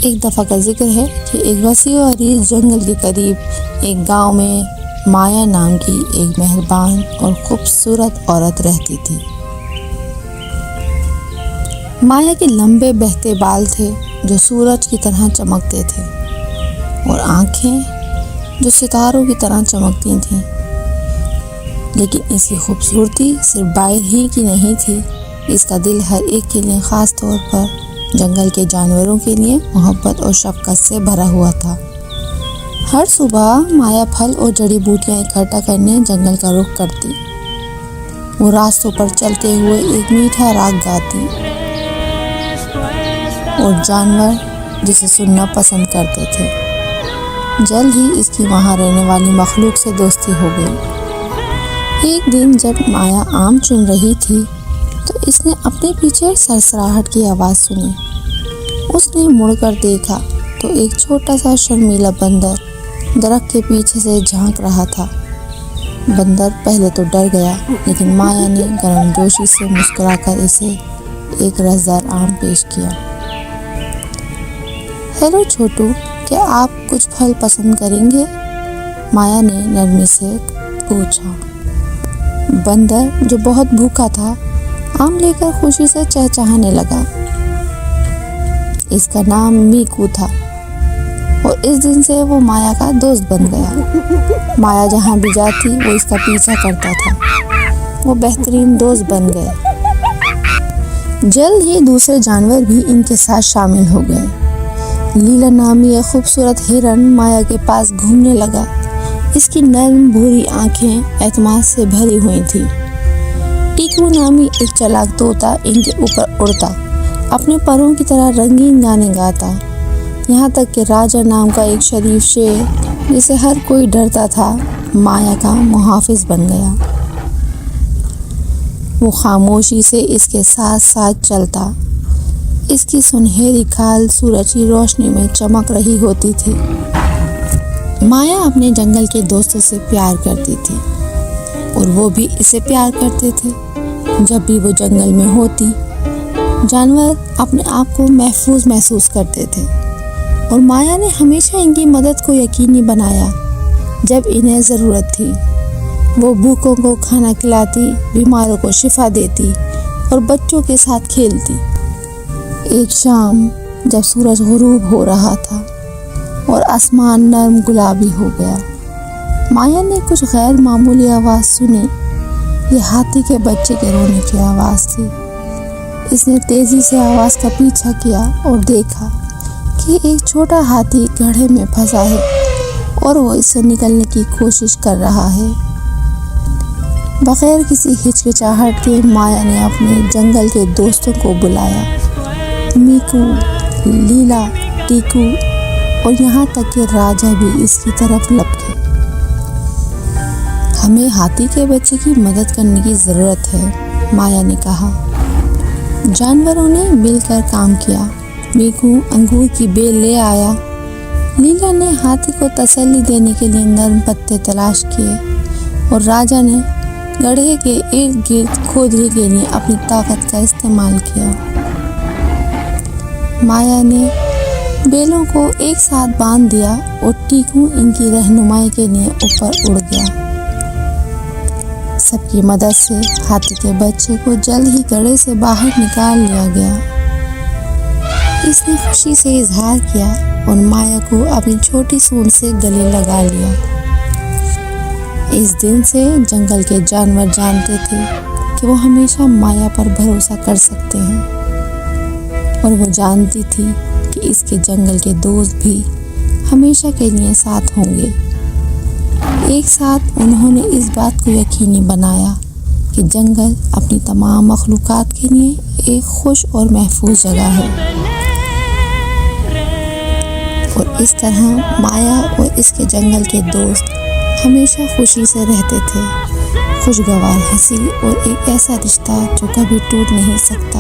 ایک دفعہ کا ذکر ہے کہ ایک وسیع و عریض جنگل کے قریب ایک گاؤں میں مایا نام کی ایک مہربان اور خوبصورت عورت رہتی تھی۔ مایا کے لمبے بہتے بال تھے جو سورج کی طرح چمکتے تھے اور آنکھیں جو ستاروں کی طرح چمکتی تھیں، لیکن اس کی خوبصورتی صرف باہر ہی کی نہیں تھی، اس کا دل ہر ایک کے لیے، خاص طور پر جنگل کے جانوروں کے لیے محبت اور شفقت سے بھرا ہوا تھا۔ ہر صبح مایا پھل اور جڑی بوٹیاں اکٹھا کرنے جنگل کا رخ کرتی۔ وہ راستوں پر چلتے ہوئے ایک میٹھا راگ گاتی اور جانور جسے سننا پسند کرتے تھے۔ جلد ہی اس کی وہاں رہنے والی مخلوق سے دوستی ہو گئی۔ ایک دن جب مایا آم چن رہی تھی تو اس نے اپنے پیچھے سرسراہٹ کی آواز سنی۔ اس نے مڑ کر دیکھا تو ایک چھوٹا سا شرمیلا بندر درخت کے پیچھے سے جھانک رہا تھا۔ بندر پہلے تو ڈر گیا، لیکن مایا نے گرم جوشی سے مسکرا کر اسے ایک رسدار آم پیش کیا۔ ہیلو چھوٹو، کیا آپ کچھ پھل پسند کریں گے؟ مایا نے نرمی سے پوچھا۔ بندر جو بہت بھوکا تھا آم لے کر خوشی سے چہچہانے لگا۔ اس کا نام میکو تھا اور اس دن سے وہ مایا کا دوست بن گیا۔ مایا جہاں بھی جاتی وہ اس کا پیچھا کرتا تھا۔ وہ بہترین دوست بن گئے۔ جلد ہی دوسرے جانور بھی ان کے ساتھ شامل ہو گئے۔ لیلا نامی ایک خوبصورت ہرن مایا کے پاس گھومنے لگا۔ اس کی نرم بھوری آنکھیں اعتماد سے بھری ہوئی تھیں۔ ٹیکو نامی ایک چالاک طوطا ان کے اوپر اڑتا، اپنے پروں کی طرح رنگین گانے گاتا، یہاں تک کہ راجا نام کا ایک شریف شیر جسے ہر کوئی ڈرتا تھا مایا کا محافظ بن گیا۔ وہ خاموشی سے اس کے ساتھ ساتھ چلتا۔ اس کی سنہری کھال سورج کی روشنی میں چمک رہی ہوتی تھی۔ مایا اپنے جنگل کے دوستوں سے پیار کرتی تھی اور وہ بھی اسے پیار کرتے تھے۔ جب بھی وہ جنگل میں ہوتی، جانور اپنے آپ کو محفوظ محسوس کرتے تھے اور مایا نے ہمیشہ ان کی مدد کو یقینی بنایا جب انہیں ضرورت تھی۔ وہ بھوکوں کو کھانا کھلاتی، بیماروں کو شفا دیتی اور بچوں کے ساتھ کھیلتی۔ ایک شام جب سورج غروب ہو رہا تھا اور آسمان نرم گلابی ہو گیا، مایا نے کچھ غیر معمولی آواز سنی۔ یہ ہاتھی کے بچے کے رونے کی آواز تھی۔ اس نے تیزی سے آواز کا پیچھا کیا اور دیکھا کہ ایک چھوٹا ہاتھی گڑھے میں پھنسا ہے اور وہ اس سے نکلنے کی کوشش کر رہا ہے۔ بغیر کسی ہچکچاہٹ کے مایا نے اپنے جنگل کے دوستوں کو بلایا، میکو، لیلا، ٹیکو اور یہاں تک کہ راجا بھی اس کی طرف لپکے۔ ہمیں ہاتھی کے بچے کی مدد کرنے کی ضرورت ہے، مایا نے کہا۔ جانوروں نے مل کر کام کیا۔ میکو انگور کی بیل لے آیا۔ لیلا نے ہاتھی کو تسلی دینے کے لیے نرم پتے تلاش کیے اور راجا نے گڑھے کے ارد گرد کھودنے کے لیے اپنی طاقت کا استعمال کیا۔ مایا نے بیلوں کو ایک ساتھ باندھ دیا اور ٹیکو ان کی رہنمائی کے لیے اوپر اڑ گیا۔ سب کی مدد سے ہاتھی کے بچے کو جلد ہی گڑھے سے باہر نکال لیا گیا۔ اس نے خوشی سے اظہار کیا اور مایا کو اپنی چھوٹی سونڈ سے گلے لگا لیا۔ اس دن سے جنگل کے جانور جانتے تھے کہ وہ ہمیشہ مایا پر بھروسہ کر سکتے ہیں، اور وہ جانتی تھی کہ اس کے جنگل کے دوست بھی ہمیشہ کے لیے ساتھ ہوں گے۔ ایک ساتھ انہوں نے اس بات کو یقینی بنایا کہ جنگل اپنی تمام مخلوقات کے لیے ایک خوش اور محفوظ جگہ ہے، اور اس طرح مایا اور اس کے جنگل کے دوست ہمیشہ خوشی سے رہتے تھے۔ خوشگوار ہنسی اور ایک ایسا رشتہ جو کبھی ٹوٹ نہیں سکتا۔